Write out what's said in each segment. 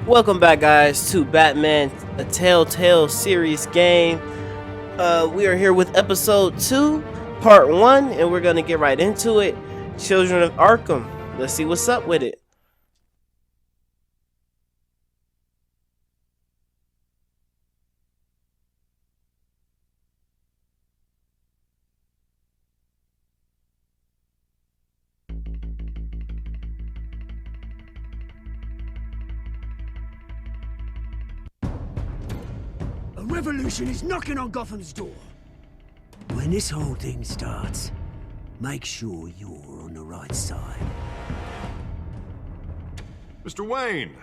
Welcome back, guys, to Batman, a Telltale series game. We are here with episode 2, part 1, and we're gonna get right into it. Children of Arkham. Let's see what's up with it. A revolution is knocking on Gotham's door. When this whole thing starts, make sure you're on the right side. Mr. Wayne,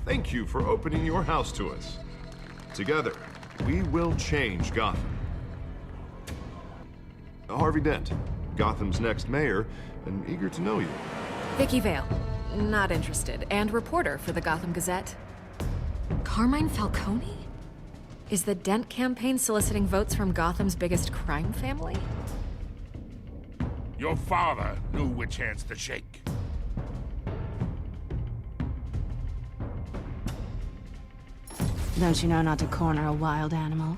thank you for opening your house to us. Together, we will change Gotham. Harvey Dent, Gotham's next mayor, and eager to know you. Vicky Vale, not interested, and reporter for the Gotham Gazette. Carmine Falcone? Is the Dent campaign soliciting votes from Gotham's biggest crime family? Your father knew which hands to shake. Don't you know not to corner a wild animal?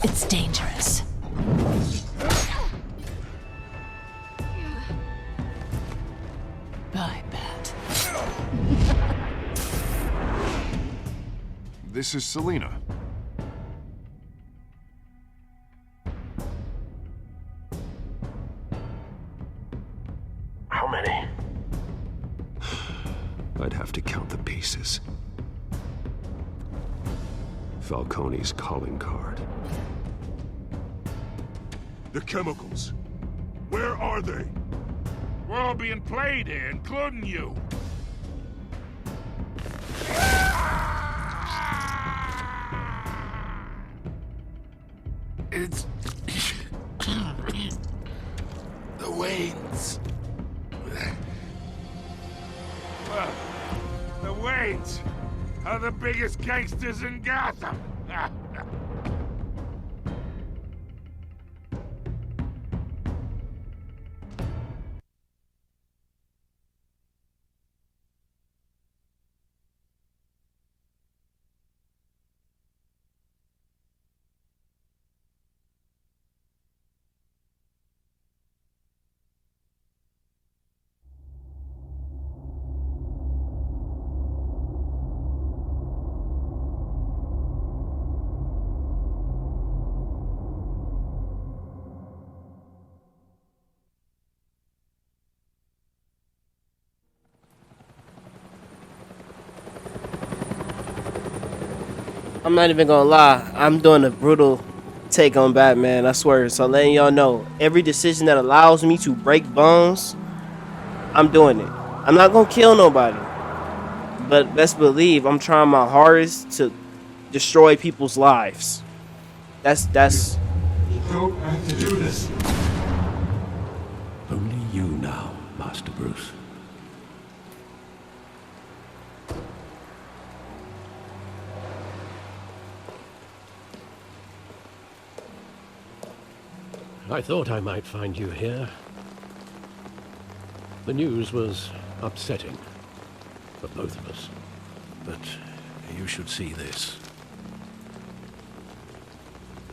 It's dangerous. I bet. This is Selina. How many? I'd have to count the pieces. Falcone's calling card. The chemicals. Where are they? We're all being played here, including you. It's... the Waynes. The Waynes are the biggest gangsters in Gotham. I'm not even gonna lie, I'm doing a brutal take on Batman, I swear. So letting y'all know, every decision that allows me to break bones, I'm doing it. I'm not gonna kill nobody, but best believe I'm trying my hardest to destroy people's lives. That's You don't have to do this. Only you now, Master Bruce. I thought I might find you here. The news was upsetting for both of us. But you should see this.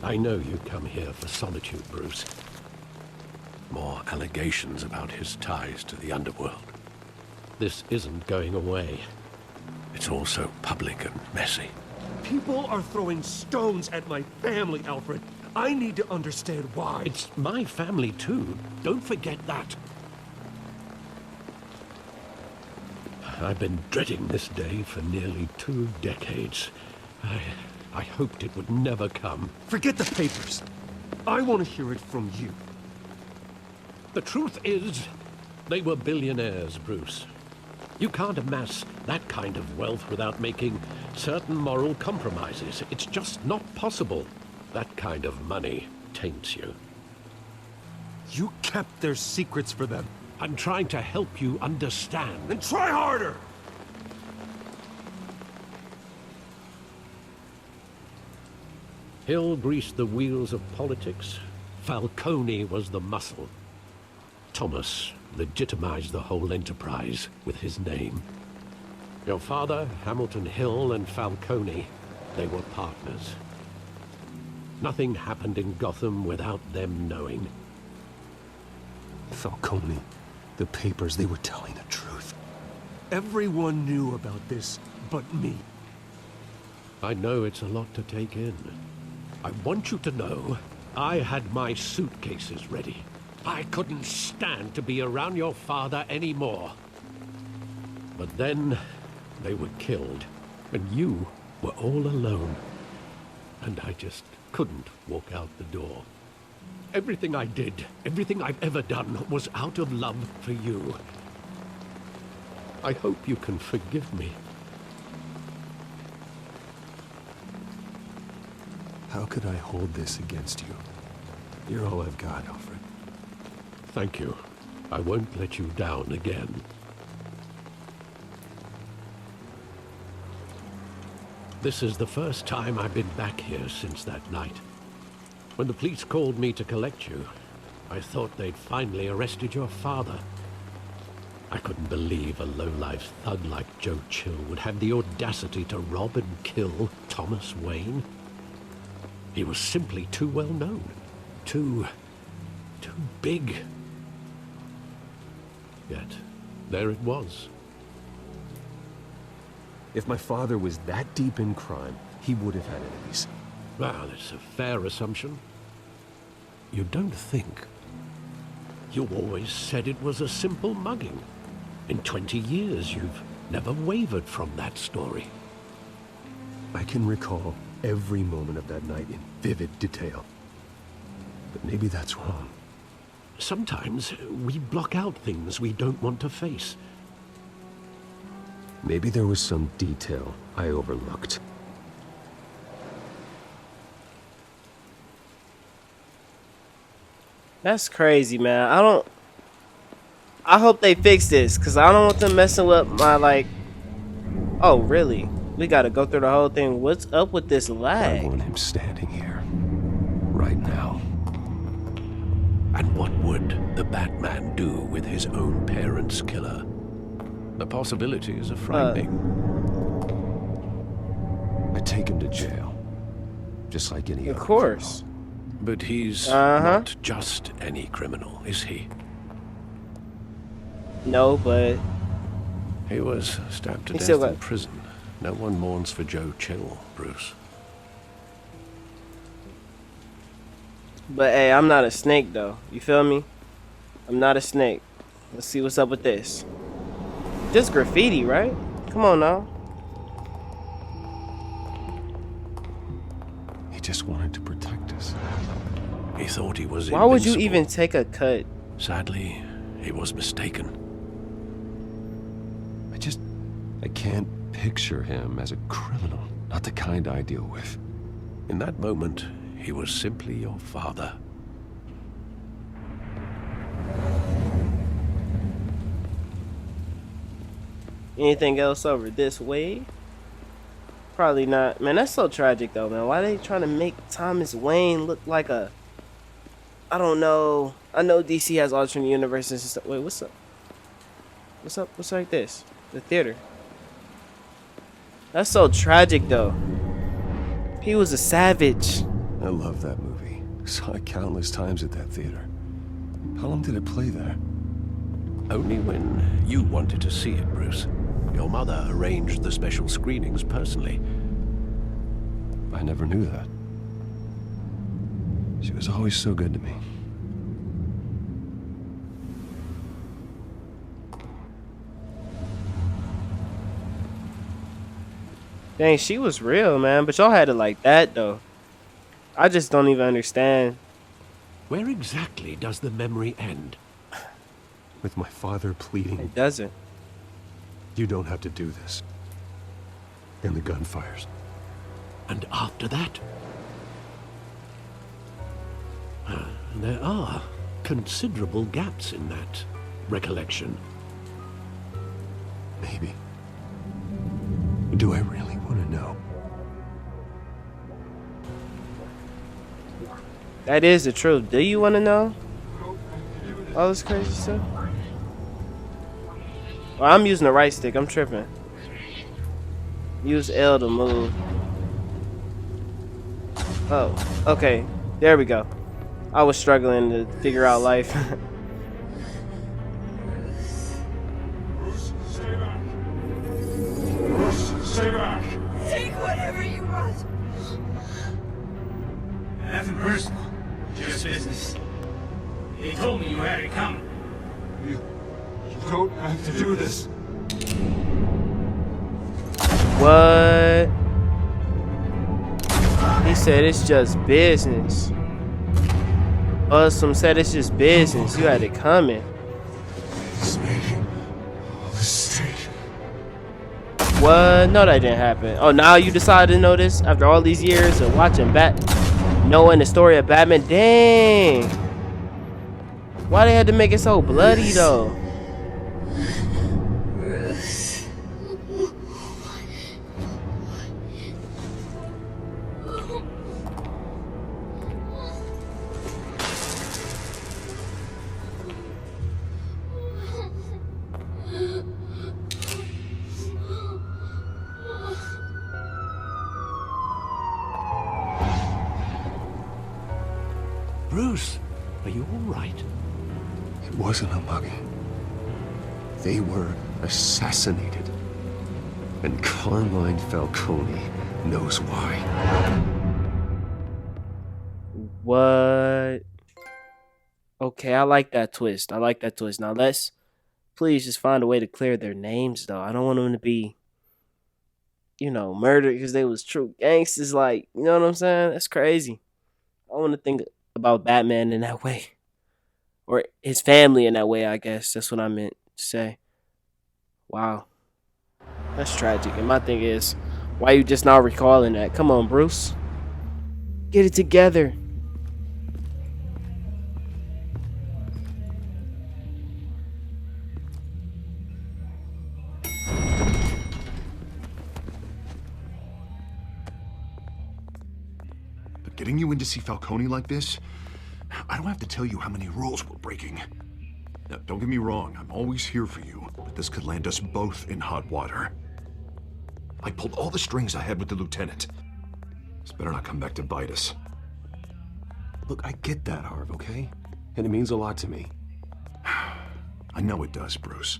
I know you come here for solitude, Bruce. More allegations about his ties to the underworld. This isn't going away. It's all so public and messy. People are throwing stones at my family, Alfred. I need to understand why. It's my family, too. Don't forget that. I've been dreading this day for nearly 2 decades. I hoped it would never come. Forget the papers. I want to hear it from you. The truth is, they were billionaires, Bruce. You can't amass that kind of wealth without making certain moral compromises. It's just not possible. That kind of money taints you. You kept their secrets for them. I'm trying to help you understand. Then try harder! Hill greased the wheels of politics. Falcone was the muscle. Thomas legitimized the whole enterprise with his name. Your father, Hamilton Hill, and Falcone, they were partners. Nothing happened in Gotham without them knowing. Falcone, the papers, they were telling the truth. Everyone knew about this but me. I know it's a lot to take in. I want you to know, I had my suitcases ready. I couldn't stand to be around your father anymore. But then, they were killed, and you were all alone. And I just couldn't walk out the door. Everything I did, everything I've ever done, was out of love for you. I hope you can forgive me. How could I hold this against you? You're all I've got, Alfred. Thank you. I won't let you down again. This is the first time I've been back here since that night. When the police called me to collect you, I thought they'd finally arrested your father. I couldn't believe a low-life thug like Joe Chill would have the audacity to rob and kill Thomas Wayne. He was simply too well known. Too big. Yet, there it was. If my father was that deep in crime, he would have had enemies. Well, it's a fair assumption. You don't think? You always said it was a simple mugging. In 20 years, you've never wavered from that story. I can recall every moment of that night in vivid detail. But maybe that's wrong. Sometimes we block out things we don't want to face. Maybe there was some detail I overlooked. That's crazy, man. I hope they fix this, because I don't want them messing with my, like... Oh, really? We gotta go through the whole thing. What's up with this lag? I want him standing here. Right now. And what would the Batman do with his own parents' killer? The possibilities are frightening. I take him to jail. Just like any other. Of course. But he's not just any criminal, is he? No, but... He was stabbed to He's death still in got... prison. No one mourns for Joe Chill, Bruce. But hey, I'm not a snake though. You feel me? I'm not a snake. Let's see what's up with this. Just graffiti, right? Come on now. He just wanted to protect us. He thought he was Why would you invincible. even take a cut? Sadly, he was mistaken. I can't picture him as a criminal. Not the kind I deal with. In that moment, he was simply your father. Anything else over this way? Probably not. Man, that's so tragic though, man. Why are they trying to make Thomas Wayne look like a... I don't know. I know DC has alternate universes and stuff. Wait, what's up? What's up? What's like this? The theater. That's so tragic though. He was a savage. I love that movie. Saw it countless times at that theater. How long did it play there? Only when you wanted to see it, Bruce. Your mother arranged the special screenings personally. I never knew that. She was always so good to me. Dang, she was real, man. But y'all had it like that, though. I just don't even understand. Where exactly does the memory end? With my father pleading. It doesn't. You don't have to do this. And the gun fires. And after that? There are considerable gaps in that recollection. Maybe. Do I really want to know? That is the truth. Do you want to know all this crazy stuff? Well, I'm using the right stick. I'm tripping. Use L to move. Oh, okay. There we go. I was struggling to figure out life. Bruce, stay back. Bruce, stay back. Take whatever you want. Nothing personal. Just business. They told me you had it coming. You don't have to do this. What? He said it's just business. Some said it's just business. You had it coming. It's making a mistake. What? No, that didn't happen. Oh, now you decided to know this after all these years of watching knowing the story of Batman. Dang. Why they had to make it so bloody though? Bruce, are you all right? It wasn't a mugging. They were assassinated. And Carmine Falcone knows why. What? Okay, I like that twist. I like that twist. Now let's please just find a way to clear their names though. I don't want them to be, murdered because they was true gangsters. Like, you know what I'm saying? That's crazy. I want to think about Batman in that way. Or his family in that way, I guess. That's what I meant to say. Wow. That's tragic. And my thing is, why you just now recalling that? Come on, Bruce. Get it together. But getting you in to see Falcone like this, I don't have to tell you how many rules we're breaking. Now, don't get me wrong, I'm always here for you, but this could land us both in hot water. I pulled all the strings I had with the lieutenant. This better not come back to bite us. Look, I get that, Harv, okay? And it means a lot to me. I know it does, Bruce.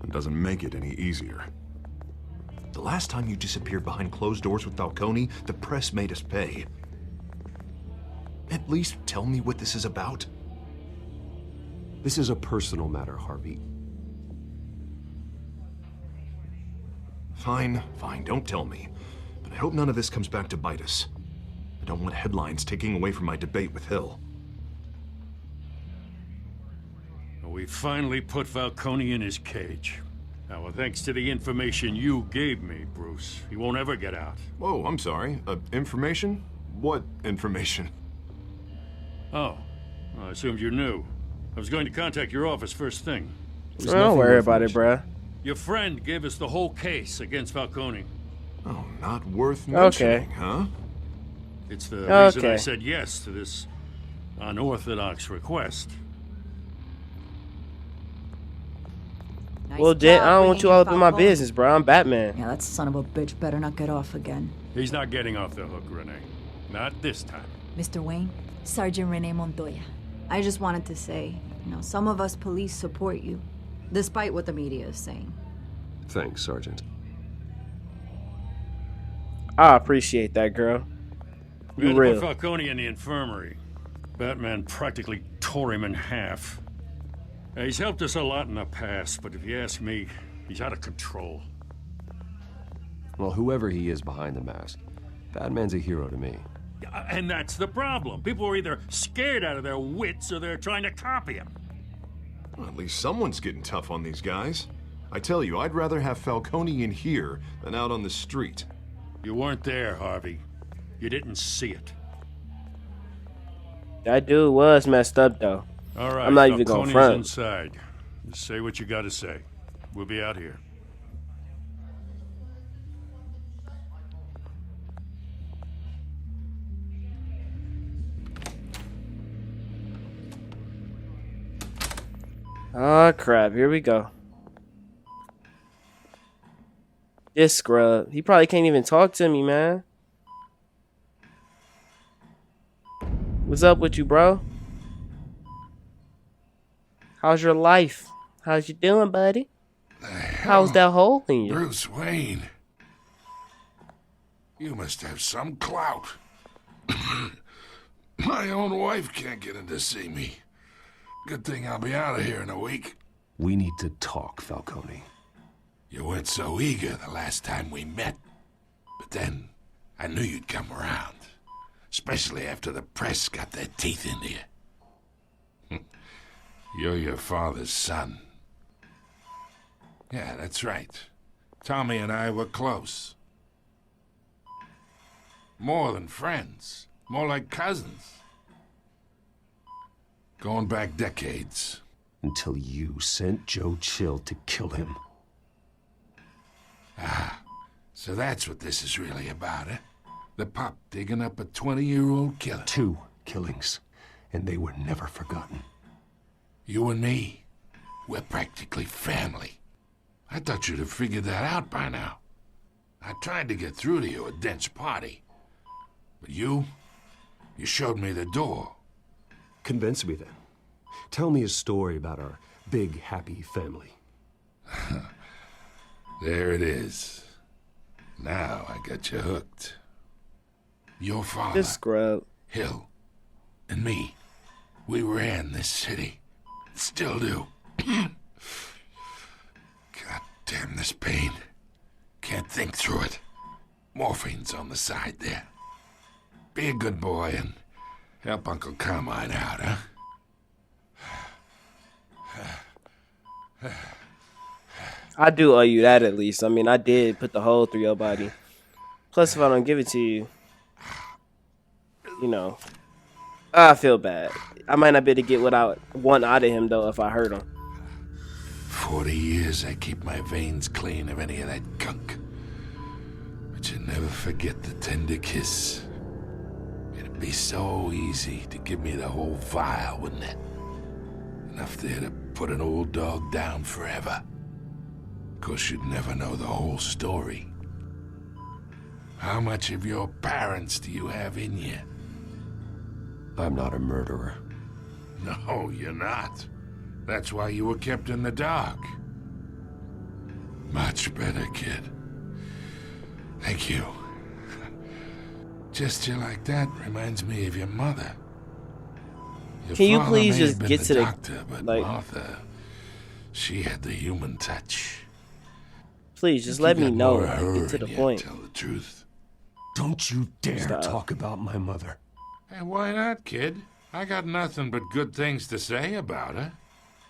It doesn't make it any easier. The last time you disappeared behind closed doors with Falcone, the press made us pay. At least tell me what this is about. This is a personal matter, Harvey. Fine, don't tell me. But I hope none of this comes back to bite us. I don't want headlines taking away from my debate with Hill. We finally put Falcone in his cage. Now, thanks to the information you gave me, Bruce, he won't ever get out. Whoa, I'm sorry. Information? What information? Oh, well, I assumed you knew. I was going to contact your office first thing. Don't worry about it, bruh. Your friend gave us the whole case against Falcone. Oh, not worth mentioning, huh? It's the reason I said yes to this unorthodox request. Well, Dan, I don't want you all up in my business, bro. I'm Batman. Yeah, that son of a bitch better not get off again. He's not getting off the hook, Renee. Not this time. Mr. Wayne, Sergeant Renee Montoya. I just wanted to say, some of us police support you, despite what the media is saying. Thanks, Sergeant. I appreciate that, girl. We had You to real. put Falcone in the infirmary. Batman practically tore him in half. He's helped us a lot in the past, but if you ask me, he's out of control. Well, whoever he is behind the mask, Batman's a hero to me. And that's the problem. People are either scared out of their wits or they're trying to copy him. Well, at least someone's getting tough on these guys. I tell you, I'd rather have Falcone in here than out on the street. You weren't there, Harvey. You didn't see it. That dude was messed up, though. All right, I'm not even going front. Inside. Just say what you got to say. We'll be out here. Oh, crap. Here we go. This scrub. He probably can't even talk to me, man. What's up with you, bro? How's your life? How's you doing, buddy? How's that hole in you? Bruce Wayne. You must have some clout. My own wife can't get in to see me. Good thing I'll be out of here in a week. We need to talk, Falcone. You weren't so eager the last time we met. But then, I knew you'd come around. Especially after the press got their teeth into you. You're your father's son. Yeah, that's right. Tommy and I were close. More than friends. More like cousins. Going back decades. Until you sent Joe Chill to kill him. Ah, so that's what this is really about, eh? The pup digging up a 20-year-old killer. 2 killings, and they were never forgotten. You and me, we're practically family. I thought you'd have figured that out by now. I tried to get through to you at Dent's party. But you showed me the door. Convince me then. Tell me a story about our big, happy family. There it is. Now I got you hooked. Your father, This scrub. Hill, and me, we ran this city. Still do. God damn this pain. Can't think through it. Morphine's on the side there. Be a good boy and help Uncle Carmine out, huh? I do owe you that at least. I mean, I did put the hole through your body. Plus, if I don't give it to you, you know, I feel bad. I might not be able to get what I want out of him, though, if I hurt him. 40 years I keep my veins clean of any of that gunk. But you never forget the tender kiss. It'd be so easy to give me the whole vial, wouldn't it? Enough there to put an old dog down forever. Of course, you'd never know the whole story. How much of your parents do you have in you? I'm not a murderer. No, you're not. That's why you were kept in the dark. Much better, kid. Thank you. Gesture like that reminds me of your mother. Your Can you father please may just have been get the to the doctor, but like? Martha, she had the human touch. Please just You let me got know. more of Like, her get to the in you, point. Tell the truth. Don't you dare Stop. talk about my mother. Hey, why not, kid? I got nothing but good things to say about her.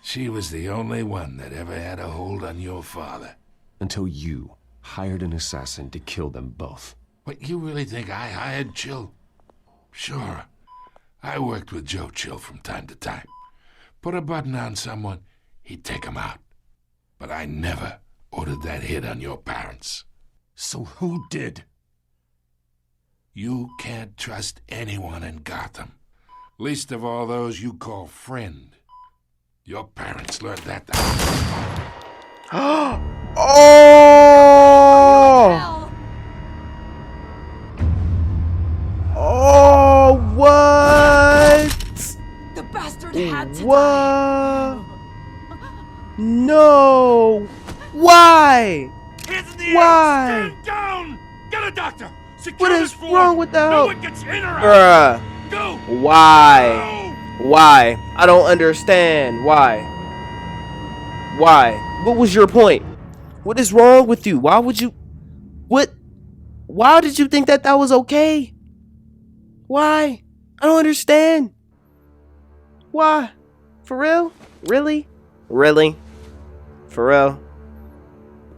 She was the only one that ever had a hold on your father. Until you hired an assassin to kill them both. What, you really think I hired Chill? Sure. I worked with Joe Chill from time to time. Put a button on someone, he'd take him out. But I never ordered that hit on your parents. So who did? You can't trust anyone in Gotham. Least of all those you call friend. Your parents learned that. Oh! Oh, what? The bastard had to What? die. No. Why? Hands in the Why? air! Stand down! Get a doctor! Secure What this is floor! wrong with that? No one gets in or out! Bruh. Go! Why? Why? I don't understand. Why? Why? What was your point? What is wrong with you? Why would you... What? Why did you think that that was okay? Why? I don't understand. Why? For real? Really? Really? For real?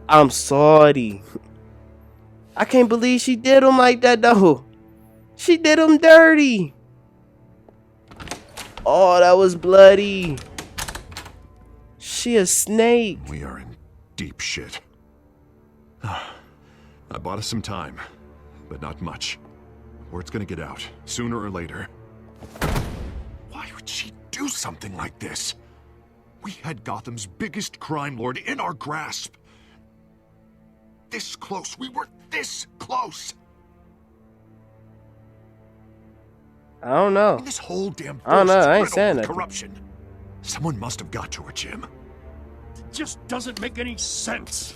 I'm sorry. I can't believe she did him like that, though. She did him dirty. Oh, that was bloody. She a snake. We are in deep shit. I bought us some time, but not much. Word's gonna get out, sooner or later. Why would she do something like this? We had Gotham's biggest crime lord in our grasp. this close. We were this close. I don't know. And this whole damn I don't force know. is I ain't riddled saying with nothing. corruption. Someone must have got to her, Jim. It just doesn't make any sense.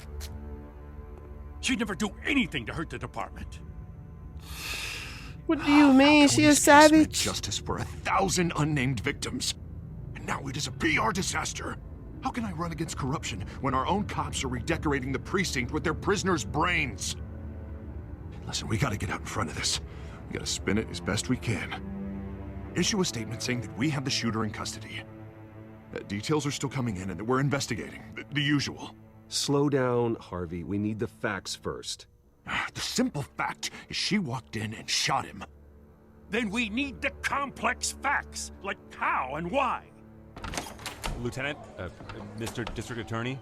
She'd never do anything to hurt the department. What do you mean? She a Falcone's case meant savage? justice for 1,000 unnamed victims. And now it is a PR disaster. How can I run against corruption when our own cops are redecorating the precinct with their prisoners' brains? Listen, we gotta get out in front of this. We gotta spin it as best we can. Issue a statement saying that we have the shooter in custody. Details are still coming in and that we're investigating. The usual. Slow down, Harvey. We need the facts first. The simple fact is she walked in and shot him. Then we need the complex facts, like how and why. Lieutenant, Mr. District Attorney,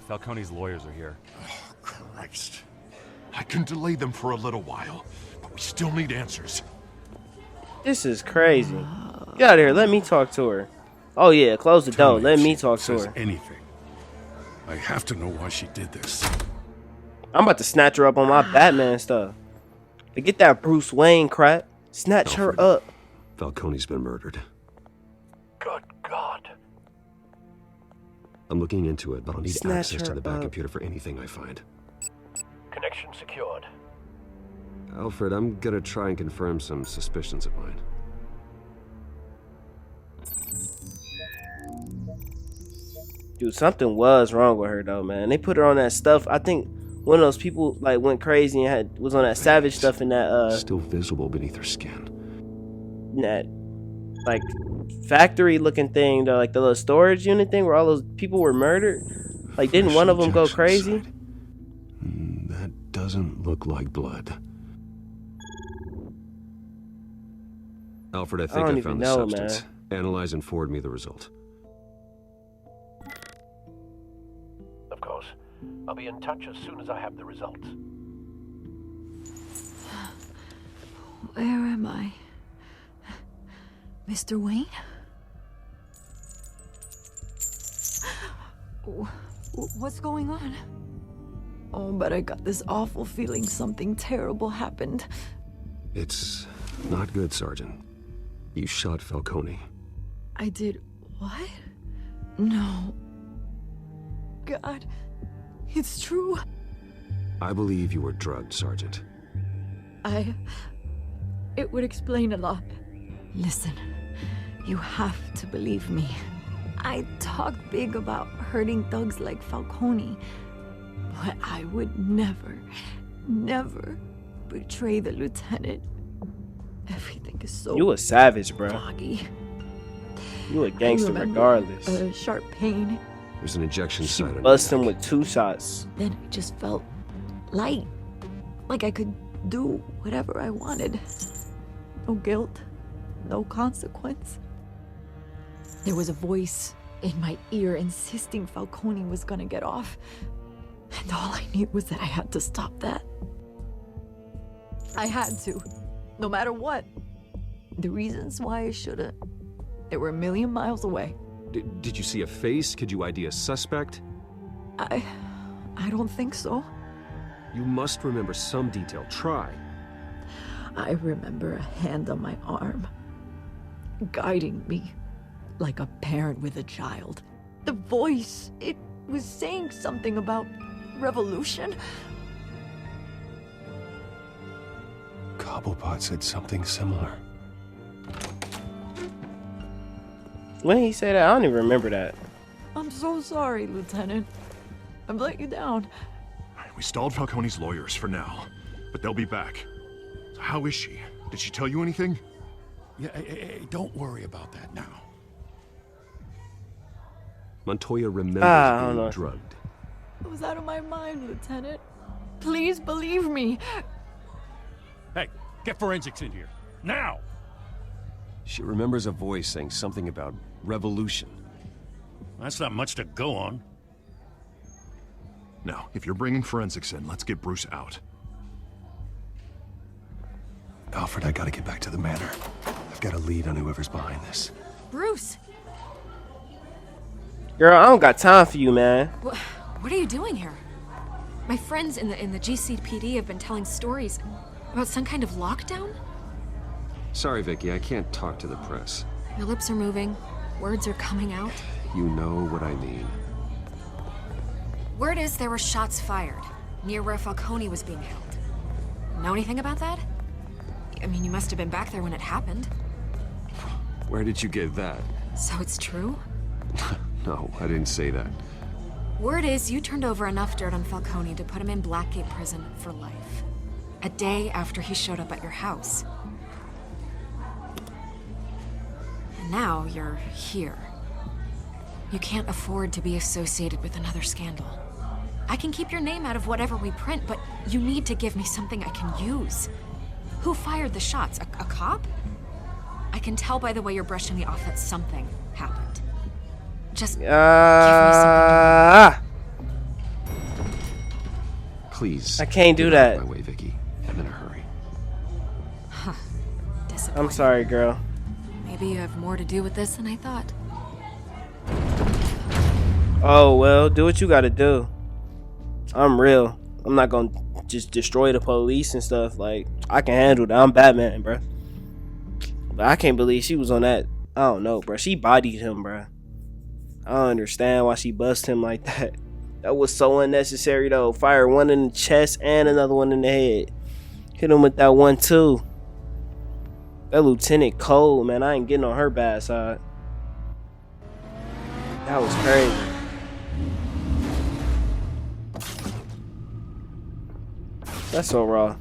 Falcone's lawyers are here. Oh, Christ. I can delay them for a little while, but we still need answers. This is crazy. Get out of here. Let me talk to her. Oh yeah, close the door. Let me talk to her. Anything. I have to know why she did this. I'm about to snatch her up on my Batman stuff. Forget that Bruce Wayne crap. Snatch her up. Falcone's been murdered. Good God. I'm looking into it, but I'll need Snatch access to her the back up. computer for anything I find. Connection secured. Alfred, I'm gonna try and confirm some suspicions of mine. Dude, something was wrong with her though, man. They put her on that stuff. I think one of those people like went crazy and was on that savage stuff in that Still visible beneath her skin. in that like factory looking thing, like the little storage unit thing where all those people were murdered. Like, didn't one of them go crazy? That doesn't look like blood. Alfred, I think don't I even found the know, substance. Analyze and forward me the result. Of course. I'll be in touch as soon as I have the results. Where am I? Mr. Wayne? What's going on? Oh, but I got this awful feeling something terrible happened. It's not good, Sergeant. You shot Falcone. I did what? No. God, it's true. I believe you were drugged, Sergeant. It would explain a lot. Listen, you have to believe me. I talked big about hurting thugs like Falcone, but I would never, never betray the lieutenant. Everything is so You a savage, bro. foggy. You a gangster I remember regardless. A sharp pain. There's an injection site on your Bust neck. him with 2 shots. Then I just felt light. Like I could do whatever I wanted. No guilt, no consequence. There was a voice in my ear insisting Falcone was gonna get off. And all I knew was that I had to stop that. I had to, no matter what. The reasons why I shouldn't, they were a million miles away. Did you see a face? Could you ID a suspect? I don't think so. You must remember some detail. Try. I remember a hand on my arm, guiding me like a parent with a child. The voice, it was saying something about revolution. Cobblepot said something similar. When did he say that? I don't even remember that. I'm so sorry, Lieutenant. I've let you down. We stalled Falcone's lawyers for now, but they'll be back. So how is she? Did she tell you anything? Yeah, don't worry about that now. Montoya remembers I don't being know. drugged. I was out of my mind, Lieutenant. Please believe me. Hey, get forensics in here. Now! She remembers a voice saying something about revolution. That's not much to go on. Now, if you're bringing forensics in, let's get Bruce out. Alfred, I gotta get back to the manor. I've got a lead on whoever's behind this. Bruce, Girl, I don't got time for you, man. what are you doing here? My friends in the GCPD have been telling stories about some kind of lockdown. Sorry, Vicky, I can't talk to the press. Your lips are moving. Words are coming out. You know what I mean. Word is there were shots fired near where Falcone was being held. Know anything about that? I mean, you must have been back there when it happened. Where did you get that? So it's true? No, I didn't say that. Word is you turned over enough dirt on Falcone to put him in Blackgate Prison for life. A day after he showed up at your house. And now you're here. You can't afford to be associated with another scandal. I can keep your name out of whatever we print, but you need to give me something I can use. Who fired the shots? A cop? I can tell by the way you're brushing me off that something happened. Just give me something. Please. I can't do get out of that. my way, Vicky. I'm in a hurry. Huh. I'm Disappointing. sorry, girl. Maybe you have more to do with this than I thought. Oh, well, do what you gotta do. I'm real. I'm not gonna just destroy the police and stuff. Like, I can handle that. I'm Batman, bruh. But I can't believe she was on that. I don't know, bruh. She bodied him, bruh. I don't understand why she bust him like that. That was so unnecessary, though. Fire one in the chest and another one in the head. Hit him with that one, too. That Lieutenant Cole, man, I ain't getting on her bad side. That was crazy. That's so raw.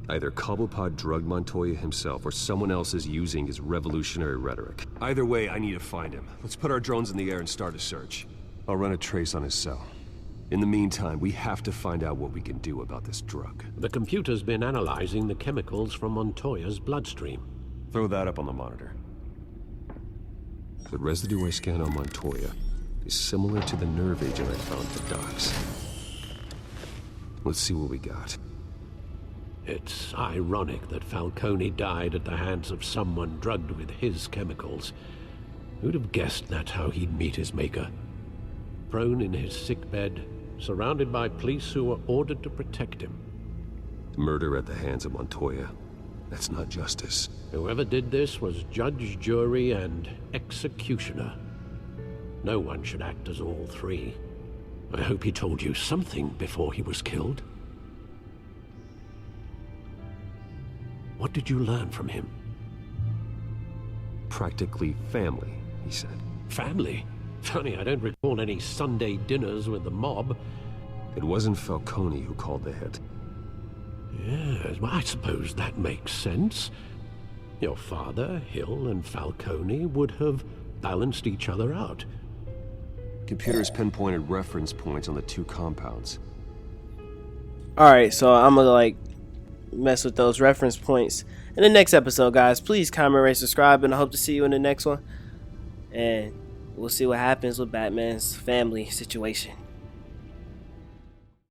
Either Cobblepot drugged Montoya himself or someone else is using his revolutionary rhetoric. Either way, I need to find him. Let's put our drones in the air and start a search. I'll run a trace on his cell. In the meantime, we have to find out what we can do about this drug. The computer's been analyzing the chemicals from Montoya's bloodstream. Throw that up on the monitor. The residue I scanned on Montoya is similar to the nerve agent I found at the docks. Let's see what we got. It's ironic that Falcone died at the hands of someone drugged with his chemicals. Who'd have guessed that's how he'd meet his maker? Prone in his sickbed, surrounded by police who were ordered to protect him. Murder at the hands of Montoya. That's not justice. Whoever did this was judge, jury, and executioner. No one should act as all three. I hope he told you something before he was killed. What did you learn from him? Practically family, he said. Family? Funny, I don't recall any Sunday dinners with the mob. It wasn't Falcone who called the hit. Yes, well, I suppose that makes sense. Your father, Hill, and Falcone would have balanced each other out. Computers pinpointed reference points on the two compounds. Alright, so I'm gonna like mess with those reference points in the next episode, guys. Please comment, rate, subscribe, and I hope to see you in the next one. And we'll see what happens with Batman's family situation.